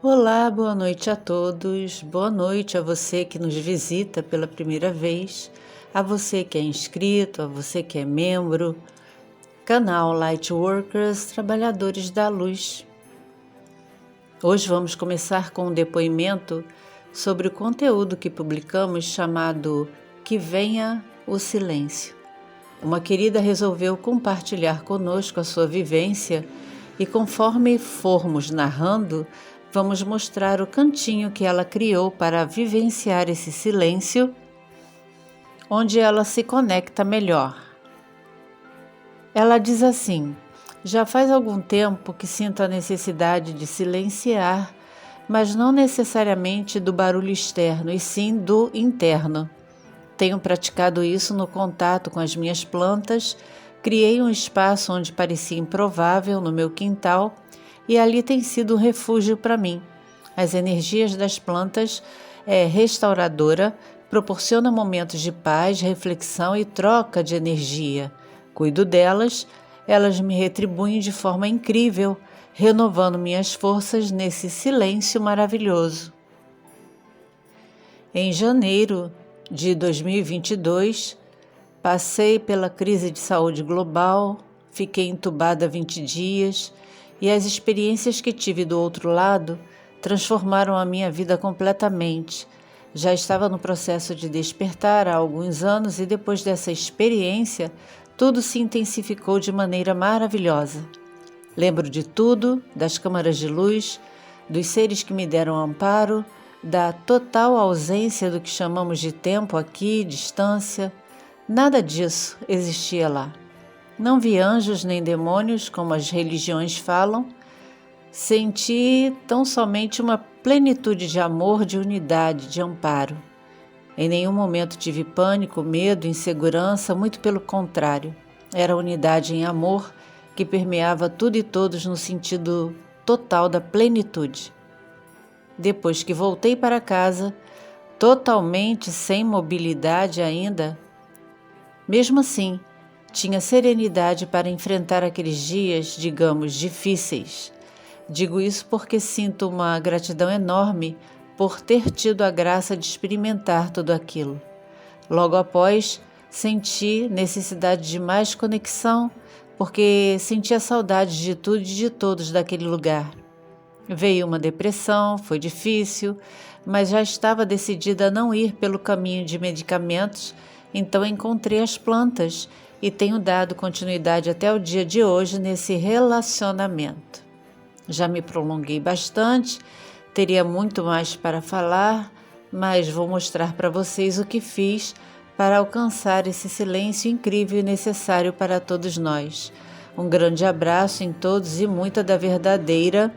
Olá, boa noite a todos, boa noite a você que nos visita pela primeira vez, a você que é inscrito, a você que é membro, canal Lightworkers, Trabalhadores da Luz. Hoje vamos começar com um depoimento sobre o conteúdo que publicamos chamado Que Venha o Silêncio. Uma querida resolveu compartilhar conosco a sua vivência e conforme formos narrando, vamos mostrar o cantinho que ela criou para vivenciar esse silêncio, onde ela se conecta melhor. Ela diz assim: já faz algum tempo que sinto a necessidade de silenciar, mas não necessariamente do barulho externo, e sim do interno. Tenho praticado isso no contato com as minhas plantas, criei um espaço onde parecia improvável no meu quintal e ali tem sido um refúgio para mim. As energias das plantas é restauradora, proporciona momentos de paz, reflexão e troca de energia. Cuido delas, elas me retribuem de forma incrível, renovando minhas forças nesse silêncio maravilhoso. Em janeiro de 2022, passei pela crise de saúde global, fiquei entubada 20 dias e as experiências que tive do outro lado transformaram a minha vida completamente. Já estava no processo de despertar há alguns anos e depois dessa experiência, tudo se intensificou de maneira maravilhosa. Lembro de tudo, das câmaras de luz, dos seres que me deram amparo, da total ausência do que chamamos de tempo aqui, distância. Nada disso existia lá. Não vi anjos nem demônios, como as religiões falam. Senti tão somente uma plenitude de amor, de unidade, de amparo. Em nenhum momento tive pânico, medo, insegurança, muito pelo contrário. Era unidade em amor que permeava tudo e todos no sentido total da plenitude. Depois que voltei para casa, totalmente sem mobilidade ainda, mesmo assim, tinha serenidade para enfrentar aqueles dias, digamos, difíceis. Digo isso porque sinto uma gratidão enorme por ter tido a graça de experimentar tudo aquilo. Logo após, senti necessidade de mais conexão, porque sentia saudade de tudo e de todos daquele lugar. Veio uma depressão, foi difícil, mas já estava decidida a não ir pelo caminho de medicamentos, então encontrei as plantas e tenho dado continuidade até o dia de hoje nesse relacionamento. Já me prolonguei bastante, teria muito mais para falar, mas vou mostrar para vocês o que fiz para alcançar esse silêncio incrível e necessário para todos nós. Um grande abraço em todos e muita da verdadeira...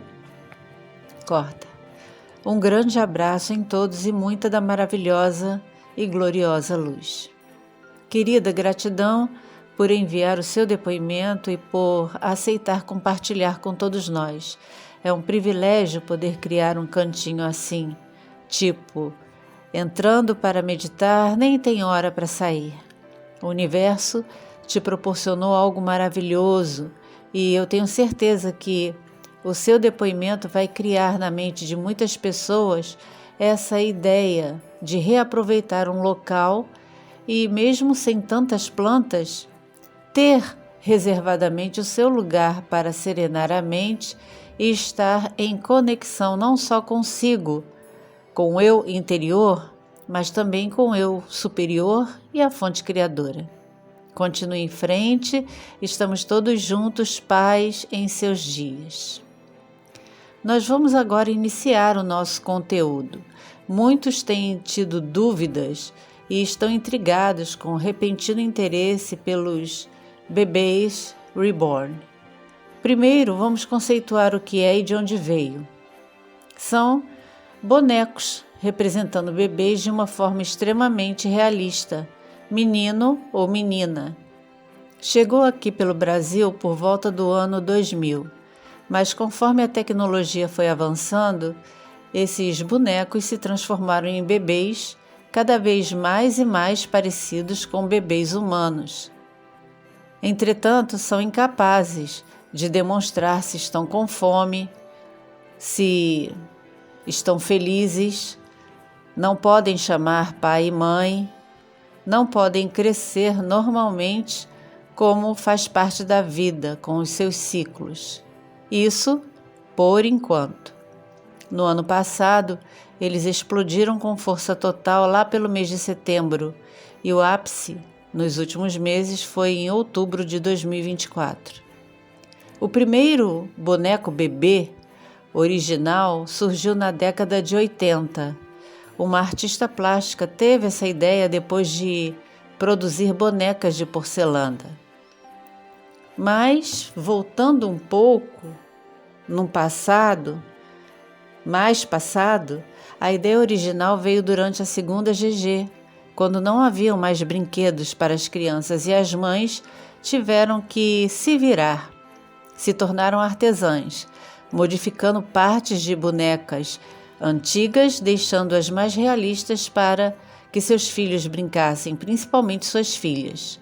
Um grande abraço em todos e muita da maravilhosa e gloriosa luz. Querida, gratidão por enviar o seu depoimento e por aceitar compartilhar com todos nós. É um privilégio poder criar um cantinho assim, tipo, entrando para meditar, nem tem hora para sair. O universo te proporcionou algo maravilhoso e eu tenho certeza que o seu depoimento vai criar na mente de muitas pessoas essa ideia de reaproveitar um local e, mesmo sem tantas plantas, ter reservadamente o seu lugar para serenar a mente e estar em conexão não só consigo, com o eu interior, mas também com o eu superior e a fonte criadora. Continue em frente, estamos todos juntos, paz em seus dias. Nós vamos agora iniciar o nosso conteúdo. Muitos têm tido dúvidas e estão intrigados com o repentino interesse pelos bebês reborn. Primeiro, vamos conceituar o que é e de onde veio. São bonecos representando bebês de uma forma extremamente realista, menino ou menina. Chegou aqui pelo Brasil por volta do ano 2000. Mas conforme a tecnologia foi avançando, esses bonecos se transformaram em bebês cada vez mais e mais parecidos com bebês humanos. Entretanto, são incapazes de demonstrar se estão com fome, se estão felizes, não podem chamar pai e mãe, não podem crescer normalmente como faz parte da vida com os seus ciclos. Isso por enquanto. No ano passado, eles explodiram com força total lá pelo mês de setembro e o ápice nos últimos meses foi em outubro de 2024. O primeiro boneco bebê original surgiu na década de 80. Uma artista plástica teve essa ideia depois de produzir bonecas de porcelana. Mas, voltando um pouco, no passado, a ideia original veio durante a segunda GG, quando não haviam mais brinquedos para as crianças e as mães tiveram que se virar. Se tornaram artesãs, modificando partes de bonecas antigas, deixando-as mais realistas para que seus filhos brincassem, principalmente suas filhas.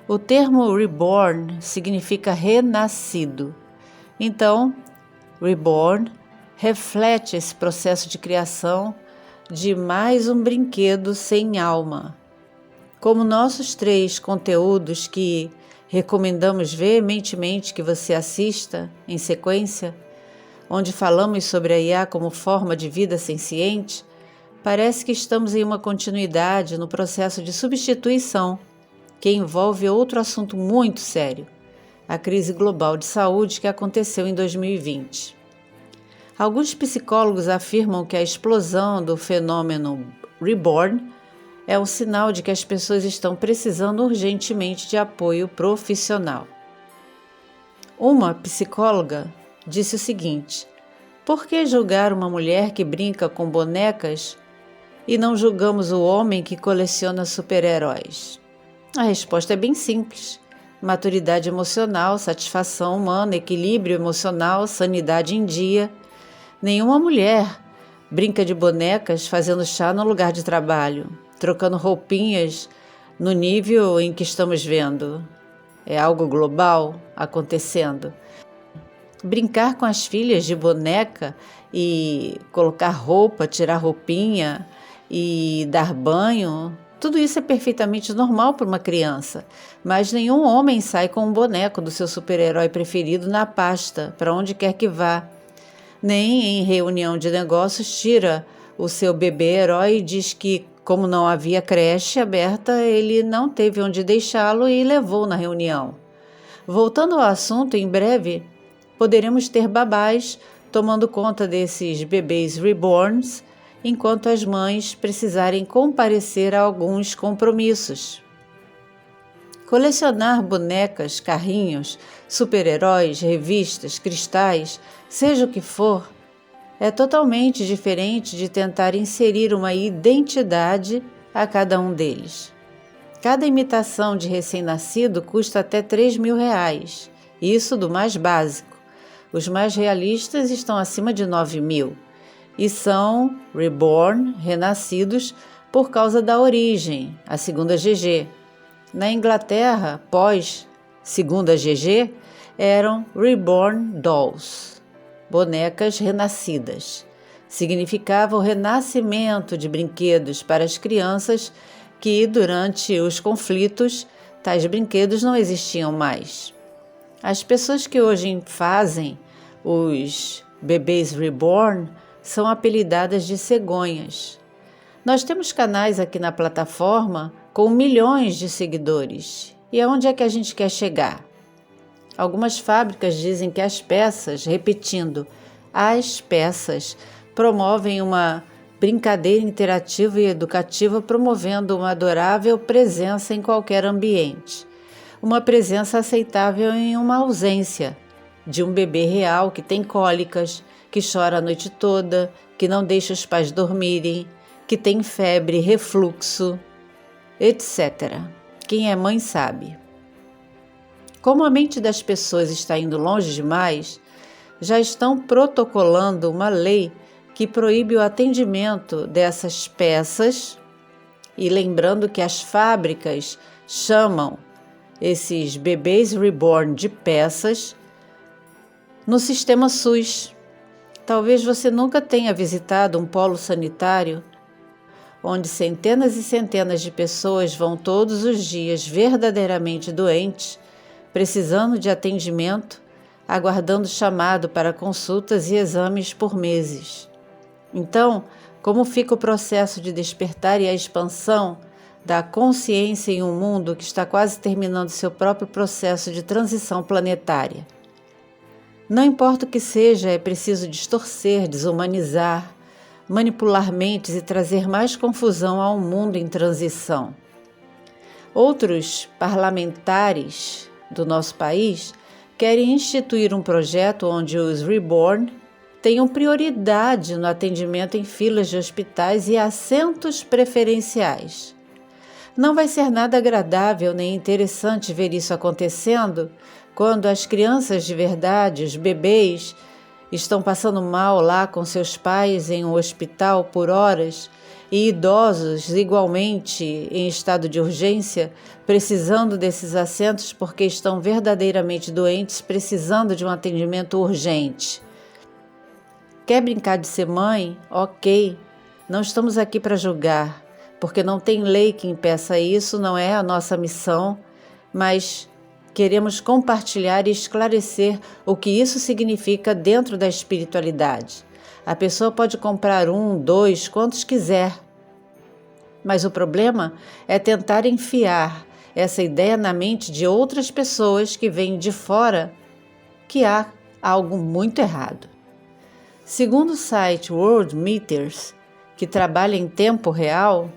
O termo reborn significa renascido. Então, reborn reflete esse processo de criação de mais um brinquedo sem alma. Como nossos 3 conteúdos que recomendamos veementemente que você assista em sequência, onde falamos sobre a IA como forma de vida senciente, parece que estamos em uma continuidade no processo de substituição, que envolve outro assunto muito sério, a crise global de saúde que aconteceu em 2020. Alguns psicólogos afirmam que a explosão do fenômeno reborn é um sinal de que as pessoas estão precisando urgentemente de apoio profissional. Uma psicóloga disse o seguinte: por que julgar uma mulher que brinca com bonecas e não julgamos o homem que coleciona super-heróis? A resposta é bem simples: maturidade emocional, satisfação humana, equilíbrio emocional, sanidade em dia. Nenhuma mulher brinca de bonecas fazendo chá no lugar de trabalho, trocando roupinhas no nível em que estamos vendo. É algo global acontecendo. Brincar com as filhas de boneca e colocar roupa, tirar roupinha e dar banho, tudo isso é perfeitamente normal para uma criança, mas nenhum homem sai com um boneco do seu super-herói preferido na pasta, para onde quer que vá. Nem em reunião de negócios tira o seu bebê-herói e diz que, como não havia creche aberta, ele não teve onde deixá-lo e levou na reunião. Voltando ao assunto, em breve poderemos ter babás tomando conta desses bebês reborns, enquanto as mães precisarem comparecer a alguns compromissos. Colecionar bonecas, carrinhos, super-heróis, revistas, cristais, seja o que for, é totalmente diferente de tentar inserir uma identidade a cada um deles. Cada imitação de recém-nascido custa até R$3.000, isso do mais básico. Os mais realistas estão acima de 9.000 e são reborn, renascidos, por causa da origem, a segunda GG. Na Inglaterra, pós segunda GG, eram reborn dolls, bonecas renascidas. Significava o renascimento de brinquedos para as crianças que, durante os conflitos, tais brinquedos não existiam mais. As pessoas que hoje fazem os bebês reborn são apelidadas de cegonhas. Nós temos canais aqui na plataforma com milhões de seguidores. E aonde é que a gente quer chegar? Algumas fábricas dizem que as peças, repetindo, as peças, promovem uma brincadeira interativa e educativa, promovendo uma adorável presença em qualquer ambiente. Uma presença aceitável em uma ausência de um bebê real que tem cólicas, que chora a noite toda, que não deixa os pais dormirem, que tem febre, refluxo, etc. Quem é mãe sabe. Como a mente das pessoas está indo longe demais, já estão protocolando uma lei que proíbe o atendimento dessas peças, e lembrando que as fábricas chamam esses bebês reborn de peças, no sistema SUS. talvez você nunca tenha visitado um polo sanitário, onde centenas e centenas de pessoas vão todos os dias verdadeiramente doentes, precisando de atendimento, aguardando chamado para consultas e exames por meses. Então, como fica o processo de despertar e a expansão da consciência em um mundo que está quase terminando seu próprio processo de transição planetária? Não importa o que seja, é preciso distorcer, desumanizar, manipular mentes e trazer mais confusão a um mundo em transição. Outros parlamentares do nosso país querem instituir um projeto onde os reborn tenham prioridade no atendimento em filas de hospitais e assentos preferenciais. Não vai ser nada agradável nem interessante ver isso acontecendo quando as crianças de verdade, os bebês, estão passando mal lá com seus pais em um hospital por horas e idosos igualmente em estado de urgência, precisando desses assentos porque estão verdadeiramente doentes, precisando de um atendimento urgente. Quer brincar de ser mãe? Ok, não estamos aqui para julgar, porque não tem lei que impeça isso, não é a nossa missão, mas queremos compartilhar e esclarecer o que isso significa dentro da espiritualidade. A pessoa pode comprar 1, 2, quantos quiser, mas o problema é tentar enfiar essa ideia na mente de outras pessoas que vêm de fora que há algo muito errado. Segundo o site World Meters, que trabalha em tempo real,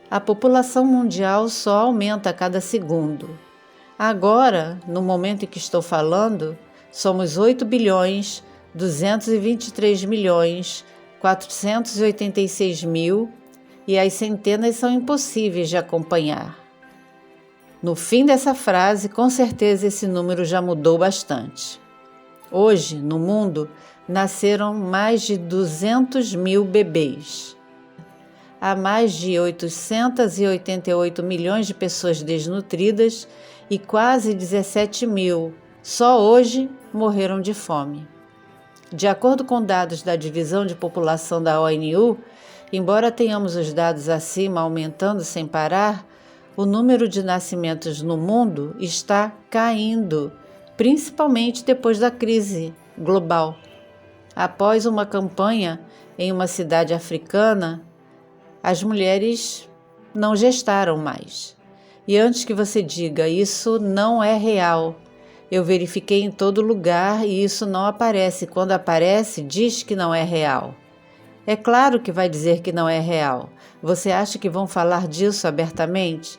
a população mundial só aumenta a cada segundo. Agora, no momento em que estou falando, somos 8 bilhões 223 milhões 486 mil e as centenas são impossíveis de acompanhar. No fim dessa frase, com certeza esse número já mudou bastante. Hoje, no mundo, nasceram mais de 200 mil bebês. Há mais de 888 milhões de pessoas desnutridas e quase 17 mil, só hoje, morreram de fome. De acordo com dados da Divisão de População da ONU, embora tenhamos os dados acima aumentando sem parar, o número de nascimentos no mundo está caindo, principalmente depois da crise global. Após uma campanha em uma cidade africana, as mulheres não gestaram mais. E antes que você diga, isso não é real, eu verifiquei em todo lugar e isso não aparece. Quando aparece, diz que não é real. É claro que vai dizer que não é real. Você acha que vão falar disso abertamente?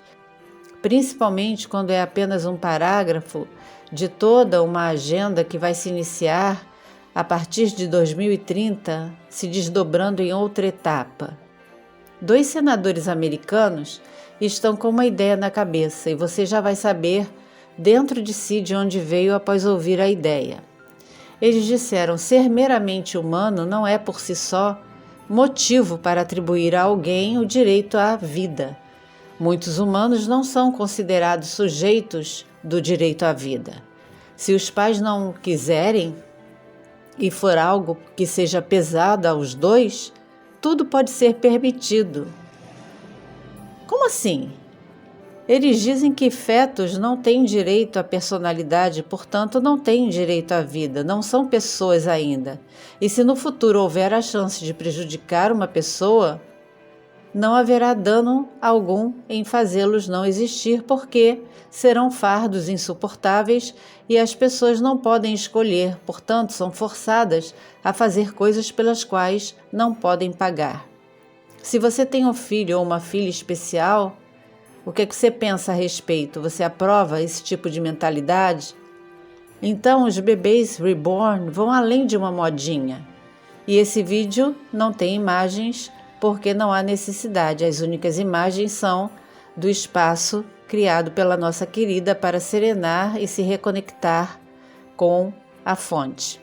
Principalmente quando é apenas um parágrafo de toda uma agenda que vai se iniciar a partir de 2030, se desdobrando em outra etapa. 2 senadores americanos estão com uma ideia na cabeça e você já vai saber dentro de si de onde veio após ouvir a ideia. Eles disseram: ser meramente humano não é por si só motivo para atribuir a alguém o direito à vida. Muitos humanos não são considerados sujeitos do direito à vida. Se os pais não quiserem e for algo que seja pesado aos dois, tudo pode ser permitido. Como assim? Eles dizem que fetos não têm direito à personalidade, portanto não têm direito à vida, não são pessoas ainda. E se no futuro houver a chance de prejudicar uma pessoa, não haverá dano algum em fazê-los não existir, porque serão fardos insuportáveis e as pessoas não podem escolher, portanto são forçadas a fazer coisas pelas quais não podem pagar. Se você tem um filho ou uma filha especial, o que você pensa a respeito? Você aprova esse tipo de mentalidade? Então, os bebês reborn vão além de uma modinha. E esse vídeo não tem imagens porque não há necessidade. As únicas imagens são do espaço criado pela nossa querida para serenar e se reconectar com a fonte.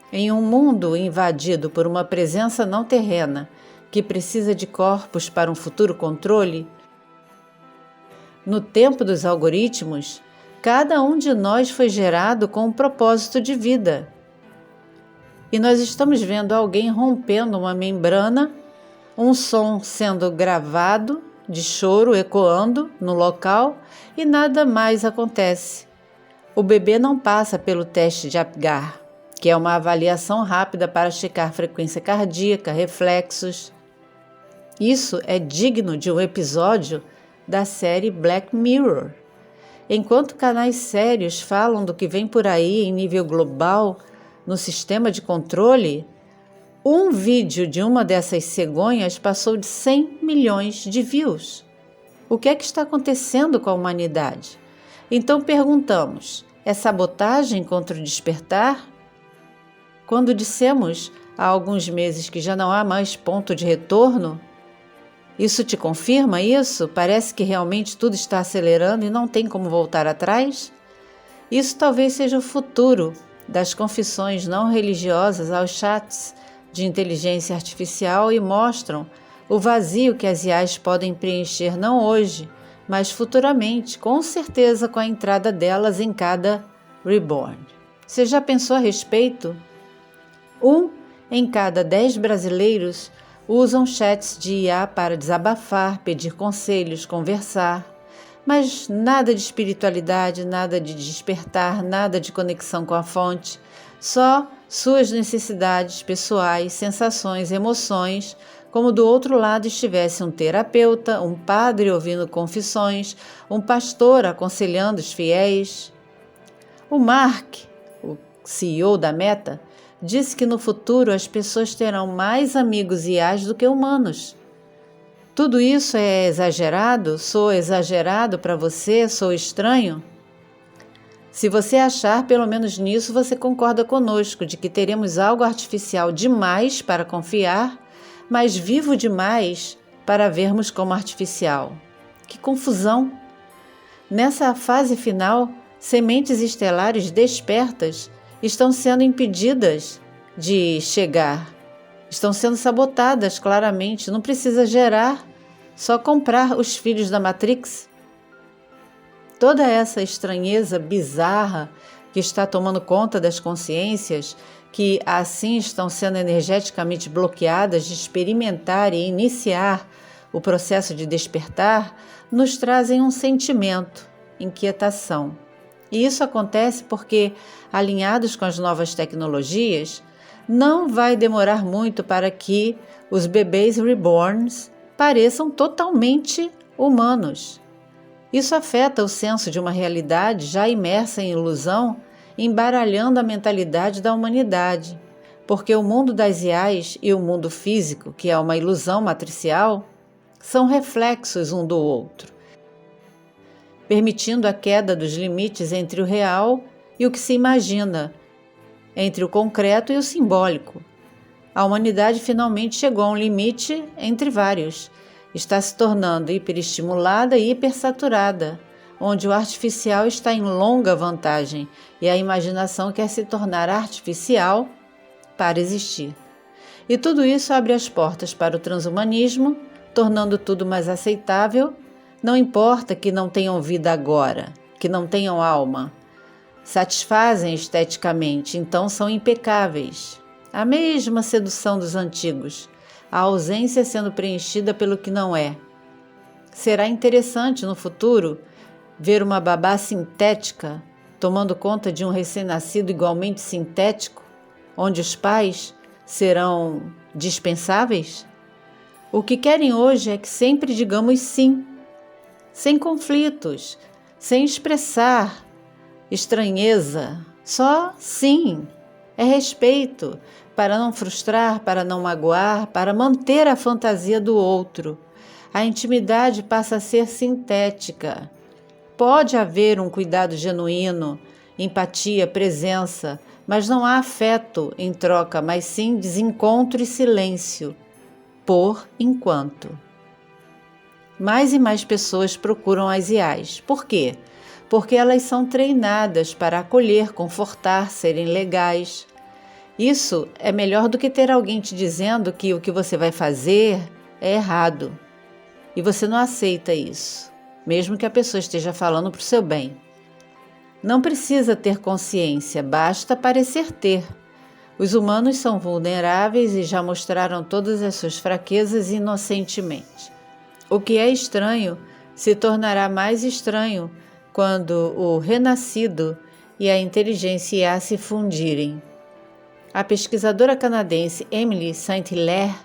Em um mundo invadido por uma presença não terrena que precisa de corpos para um futuro controle, no tempo dos algoritmos, cada um de nós foi gerado com um propósito de vida. e nós estamos vendo alguém rompendo uma membrana, um som sendo gravado de choro ecoando no local e nada mais acontece. O bebê não passa pelo teste de Apgar, que é uma avaliação rápida para checar frequência cardíaca, reflexos. Isso é digno de um episódio da série Black Mirror. Enquanto canais sérios falam do que vem por aí em nível global no sistema de controle, um vídeo de uma dessas cegonhas passou de 100 milhões de views. O que é que está acontecendo com a humanidade? Então perguntamos, é sabotagem contra o despertar? Quando dissemos há alguns meses que já não há mais ponto de retorno, isso te confirma isso? Parece que realmente tudo está acelerando e não tem como voltar atrás? Isso talvez seja o futuro das confissões não religiosas aos chats de inteligência artificial e mostram o vazio que as IAs podem preencher não hoje, mas futuramente, com certeza com a entrada delas em cada reborn. Você já pensou a respeito? 1 em cada 10 brasileiros usam chats de IA para desabafar, pedir conselhos, conversar, mas nada de espiritualidade, nada de despertar, nada de conexão com a fonte, só suas necessidades pessoais, sensações, emoções, como do outro lado estivesse um terapeuta, um padre ouvindo confissões, um pastor aconselhando os fiéis. O Mark, o CEO da Meta, disse que no futuro as pessoas terão mais amigos IAs do que humanos. Tudo isso é exagerado? Sou exagerado para você? Sou estranho? Se você achar, pelo menos nisso, você concorda conosco de que teremos algo artificial demais para confiar, mas vivo demais para vermos como artificial. Que confusão! Nessa fase final, sementes estelares despertas estão sendo impedidas de chegar. Estão sendo sabotadas claramente. Não precisa gerar, só comprar os filhos da Matrix. Toda essa estranheza bizarra que está tomando conta das consciências, que assim estão sendo energeticamente bloqueadas de experimentar e iniciar o processo de despertar, nos trazem um sentimento, inquietação. E isso acontece porque, alinhados com as novas tecnologias, não vai demorar muito para que os bebês reborns pareçam totalmente humanos. Isso afeta o senso de uma realidade já imersa em ilusão, embaralhando a mentalidade da humanidade, porque o mundo das IAs e o mundo físico, que é uma ilusão matricial, são reflexos um do outro, permitindo a queda dos limites entre o real e o que se imagina, entre o concreto e o simbólico. A humanidade finalmente chegou a um limite entre vários. Está se tornando hiperestimulada e hipersaturada, onde o artificial está em longa vantagem e a imaginação quer se tornar artificial para existir. E tudo isso abre as portas para o transhumanismo, tornando tudo mais aceitável. Não importa que não tenham vida agora, que não tenham alma. Satisfazem esteticamente, então são impecáveis. A mesma sedução dos antigos, a ausência sendo preenchida pelo que não é. Será interessante no futuro ver uma babá sintética tomando conta de um recém-nascido igualmente sintético, onde os pais serão dispensáveis? O que querem hoje é que sempre digamos sim, sem conflitos, sem expressar estranheza, só sim. É respeito, para não frustrar, para não magoar, para manter a fantasia do outro. A intimidade passa a ser sintética. Pode haver um cuidado genuíno, empatia, presença, mas não há afeto em troca, mas sim desencontro e silêncio, por enquanto. Mais e mais pessoas procuram as IAs. Por quê? Porque elas são treinadas para acolher, confortar, serem legais. Isso é melhor do que ter alguém te dizendo que o que você vai fazer é errado. E você não aceita isso, mesmo que a pessoa esteja falando para o seu bem. Não precisa ter consciência, basta parecer ter. Os humanos são vulneráveis e já mostraram todas as suas fraquezas inocentemente. O que é estranho se tornará mais estranho quando o renascido e a inteligência IA se fundirem. A pesquisadora canadense Emily St-Hilaire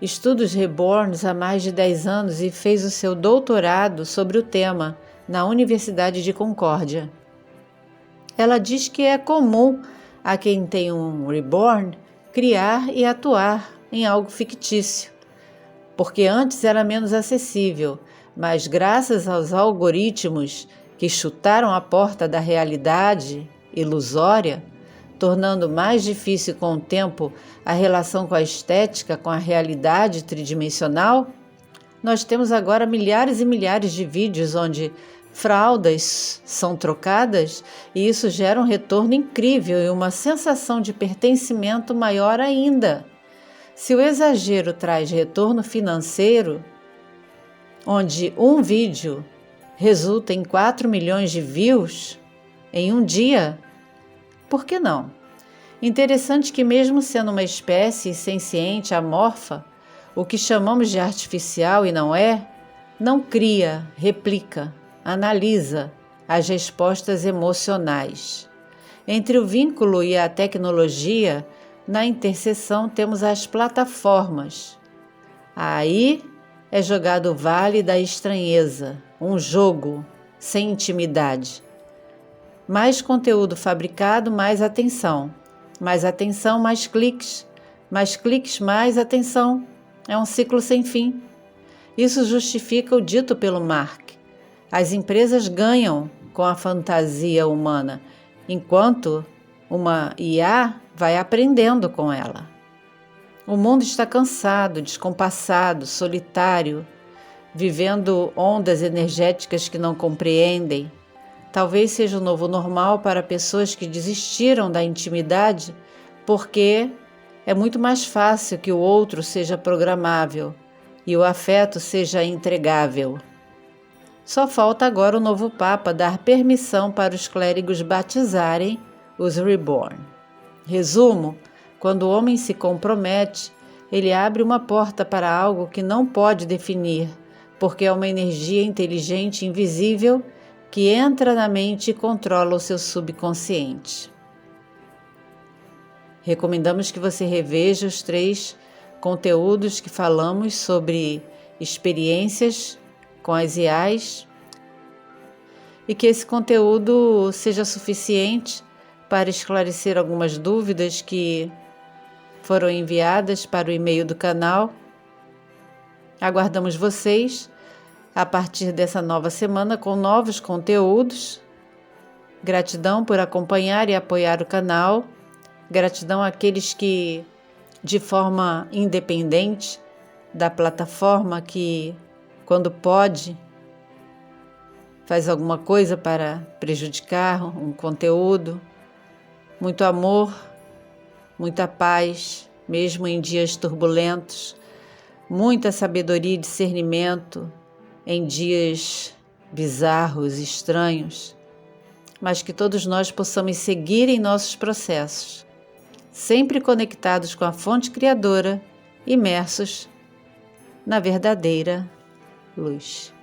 estuda os reborns há mais de 10 anos e fez o seu doutorado sobre o tema na Universidade de Concórdia. Ela diz que é comum a quem tem um reborn criar e atuar em algo fictício, porque antes era menos acessível, mas graças aos algoritmos que chutaram a porta da realidade ilusória, tornando mais difícil com o tempo a relação com a estética, com a realidade tridimensional, nós temos agora milhares e milhares de vídeos onde fraldas são trocadas e isso gera um retorno incrível e uma sensação de pertencimento maior ainda. Se o exagero traz retorno financeiro, onde um vídeo resulta em 4 milhões de views em um dia, por que não? Interessante que mesmo sendo uma espécie senciente, amorfa, o que chamamos de artificial e não cria, replica, analisa as respostas emocionais. Entre o vínculo e a tecnologia, na interseção temos as plataformas. Aí é jogado o vale da estranheza, um jogo sem intimidade. Mais conteúdo fabricado, mais atenção. Mais atenção, mais cliques. Mais cliques, mais atenção. É um ciclo sem fim. Isso justifica o dito pelo Mark. As empresas ganham com a fantasia humana, enquanto uma IA vai aprendendo com ela. O mundo está cansado, descompassado, solitário, vivendo ondas energéticas que não compreendem. Talvez seja o novo normal para pessoas que desistiram da intimidade porque é muito mais fácil que o outro seja programável e o afeto seja entregável. Só falta agora o novo Papa dar permissão para os clérigos batizarem os reborn. Resumo, quando o homem se compromete, ele abre uma porta para algo que não pode definir, porque é uma energia inteligente invisível que entra na mente e controla o seu subconsciente. Recomendamos que você reveja os 3 conteúdos que falamos sobre experiências com as IAs e que esse conteúdo seja suficiente para esclarecer algumas dúvidas que foram enviadas para o e-mail do canal. Aguardamos vocês a partir dessa nova semana com novos conteúdos. Gratidão por acompanhar e apoiar o canal. Gratidão àqueles que, de forma independente da plataforma, que quando pode, faz alguma coisa para prejudicar um conteúdo. Muito amor, muita paz, mesmo em dias turbulentos, muita sabedoria e discernimento em dias bizarros, estranhos, mas que todos nós possamos seguir em nossos processos, sempre conectados com a fonte criadora, imersos na verdadeira luz.